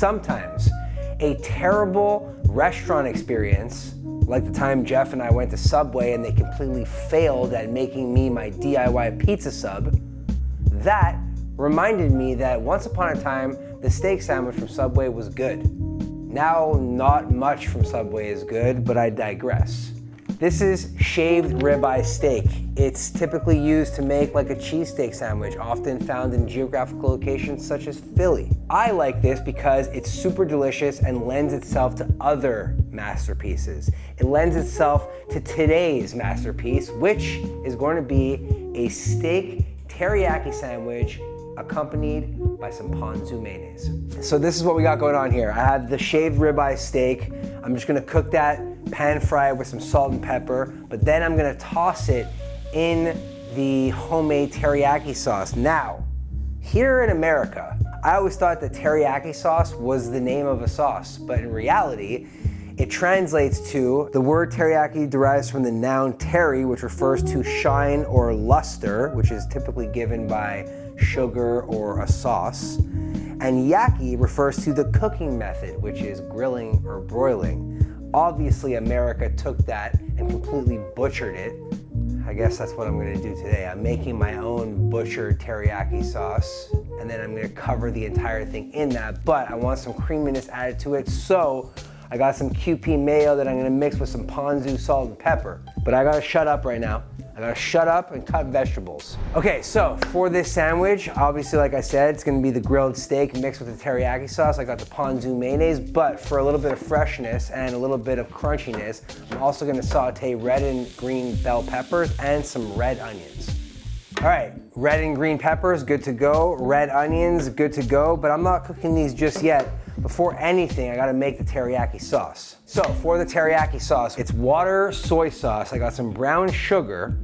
sometimes a terrible restaurant experience, like the time Jeff and I went to Subway and they completely failed at making me my DIY pizza sub, that reminded me that once upon a time, the steak sandwich from Subway was good. Now, not much from Subway is good, but I digress. This is shaved ribeye steak. It's typically used to make like a cheesesteak sandwich, often found in geographical locations such as Philly. I like this because it's super delicious and lends itself to other masterpieces. It lends itself to today's masterpiece, which is going to be a steak teriyaki sandwich accompanied by some ponzu mayonnaise. So this is what we got going on here. I have the shaved ribeye steak. I'm just gonna cook that, pan fry it with some salt and pepper, but then I'm gonna toss it in the homemade teriyaki sauce. Now, here in America, I always thought that teriyaki sauce was the name of a sauce, but in reality, it translates to, the word teriyaki derives from the noun teri, which refers to shine or luster, which is typically given by sugar or a sauce. And yaki refers to the cooking method, which is grilling or broiling. Obviously, America took that and completely butchered it. I guess that's what I'm gonna do today. I'm making my own butchered teriyaki sauce, and then I'm gonna cover the entire thing in that, but I want some creaminess added to it, so I got some QP mayo that I'm gonna mix with some ponzu, salt, and pepper. But I gotta shut up right now. I gotta shut up and cut vegetables. Okay, so for this sandwich, obviously, like I said, it's gonna be the grilled steak mixed with the teriyaki sauce. I got the ponzu mayonnaise, but for a little bit of freshness and a little bit of crunchiness, I'm also gonna saute red and green bell peppers and some red onions. All right, red and green peppers, good to go. Red onions, good to go, but I'm not cooking these just yet. Before anything, I gotta make the teriyaki sauce. So for the teriyaki sauce, it's water, soy sauce. I got some brown sugar,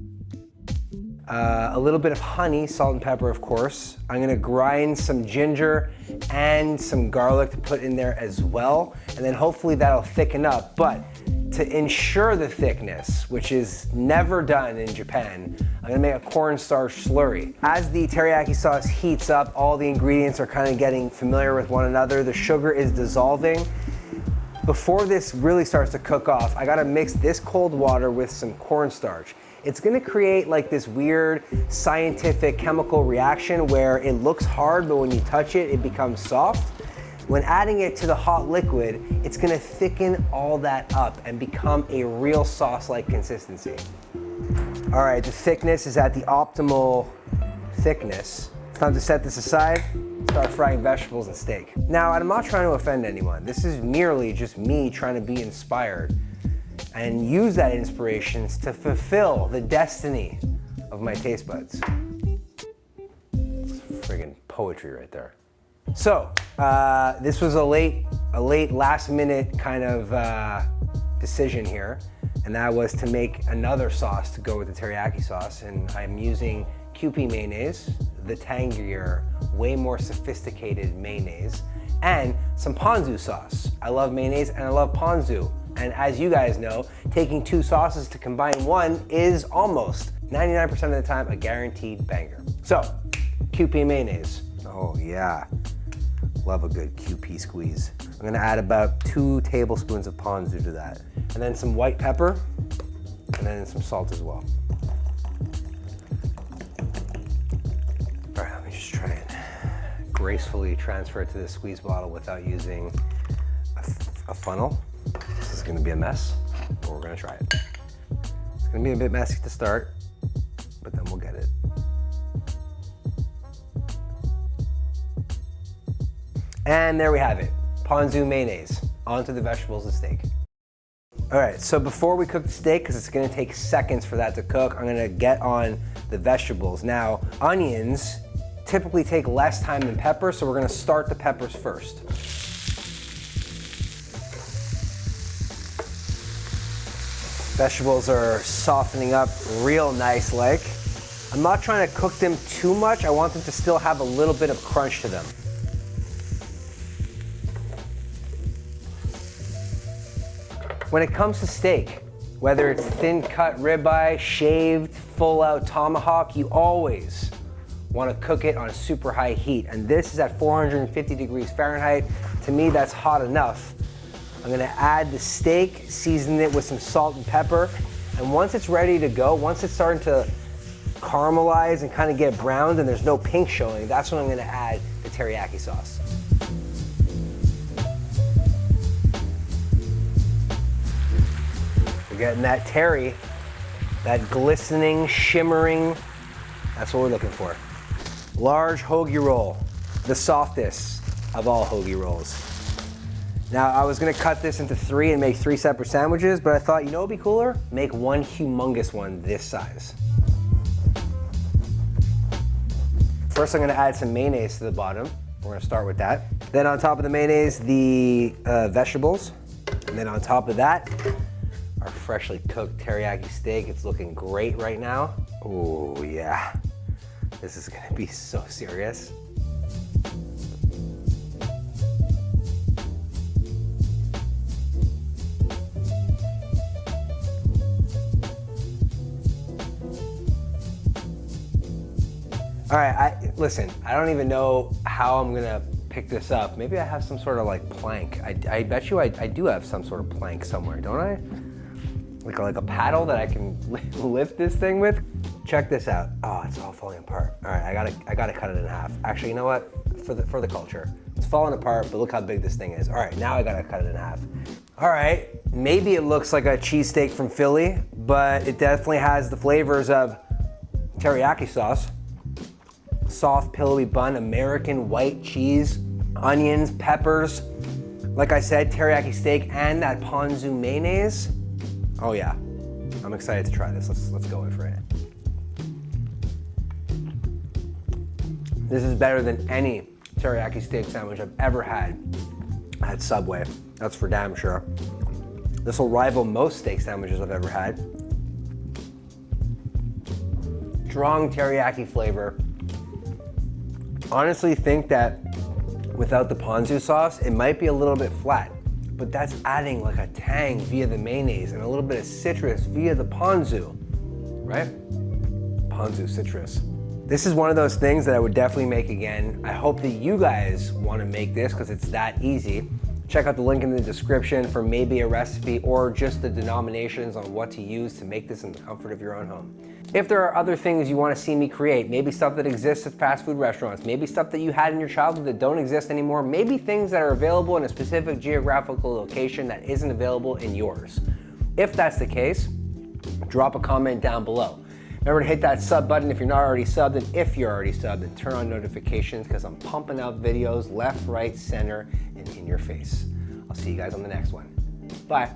a little bit of honey, salt and pepper, of course. I'm gonna grind some ginger and some garlic to put in there as well. And then hopefully that'll thicken up. But to ensure the thickness, which is never done in Japan, I'm gonna make a cornstarch slurry. As the teriyaki sauce heats up, all the ingredients are kind of getting familiar with one another. The sugar is dissolving. Before this really starts to cook off, I gotta mix this cold water with some cornstarch. It's gonna create like this weird scientific chemical reaction where it looks hard, but when you touch it, it becomes soft. When adding it to the hot liquid, it's gonna thicken all that up and become a real sauce-like consistency. All right, the thickness is at the optimal thickness. It's time to set this aside, start frying vegetables and steak. Now, I'm not trying to offend anyone. This is merely just me trying to be inspired and use that inspiration to fulfill the destiny of my taste buds. It's friggin' poetry right there. So, this was a late last minute kind of decision here, and that was to make another sauce to go with the teriyaki sauce, and I'm using QP mayonnaise, the tangier, way more sophisticated mayonnaise, and some ponzu sauce. I love mayonnaise and I love ponzu, and as you guys know, taking two sauces to combine one is almost 99% of the time a guaranteed banger. So, QP mayonnaise. Oh yeah. Love a good QP squeeze. I'm gonna add about 2 tablespoons of ponzu to that. And then some white pepper, and then some salt as well. All right, let me just try and gracefully transfer it to the squeeze bottle without using a funnel. This is gonna be a mess, but we're gonna try it. It's gonna be a bit messy to start, but then we'll get it. And there we have it, ponzu mayonnaise. Onto the vegetables and steak. All right, so before we cook the steak, because it's gonna take seconds for that to cook, I'm gonna get on the vegetables. Now, onions typically take less time than peppers, so we're gonna start the peppers first. Vegetables are softening up real nice like. I'm not trying to cook them too much. I want them to still have a little bit of crunch to them. When it comes to steak, whether it's thin cut ribeye, shaved, full out tomahawk, you always want to cook it on super high heat. And this is at 450 degrees Fahrenheit. To me, that's hot enough. I'm gonna add the steak, season it with some salt and pepper. And once it's ready to go, once it's starting to caramelize and kind of get browned and there's no pink showing, that's when I'm gonna add the teriyaki sauce. We're getting that teri, that glistening, shimmering, that's what we're looking for. Large hoagie roll, the softest of all hoagie rolls. Now, I was gonna cut this into 3 and make 3 separate sandwiches, but I thought, you know what'd be cooler? Make one humongous one this size. First, I'm gonna add some mayonnaise to the bottom. We're gonna start with that. Then on top of the mayonnaise, the vegetables. And then on top of that, our freshly cooked teriyaki steak. It's looking great right now. Oh yeah, this is gonna be so serious. All right, listen, I don't even know how I'm gonna pick this up. Maybe I have some sort of like plank. I bet you I do have some sort of plank somewhere, don't I? Like a paddle that I can lift this thing with? Check this out. Oh, it's all falling apart. All right, I gotta cut it in half. Actually, you know what? For the culture. It's falling apart, but look how big this thing is. All right, now I gotta cut it in half. All right, maybe it looks like a cheesesteak from Philly, but it definitely has the flavors of teriyaki sauce. Soft, pillowy bun, American white cheese, onions, peppers. Like I said, teriyaki steak and that ponzu mayonnaise. Oh yeah, I'm excited to try this. Let's go in for it. This is better than any teriyaki steak sandwich I've ever had at Subway. That's for damn sure. This will rival most steak sandwiches I've ever had. Strong teriyaki flavor. Honestly think that without the ponzu sauce, it might be a little bit flat, but that's adding like a tang via the mayonnaise and a little bit of citrus via the ponzu, right? Ponzu citrus. This is one of those things that I would definitely make again. I hope that you guys want to make this because it's that easy. Check out the link in the description for maybe a recipe or just the denominations on what to use to make this in the comfort of your own home. If there are other things you want to see me create, maybe stuff that exists at fast food restaurants, maybe stuff that you had in your childhood that don't exist anymore, maybe things that are available in a specific geographical location that isn't available in yours. If that's the case, drop a comment down below. Remember to hit that sub button if you're not already subbed, and if you're already subbed, then turn on notifications because I'm pumping out videos left, right, center, and in your face. I'll see you guys on the next one. Bye.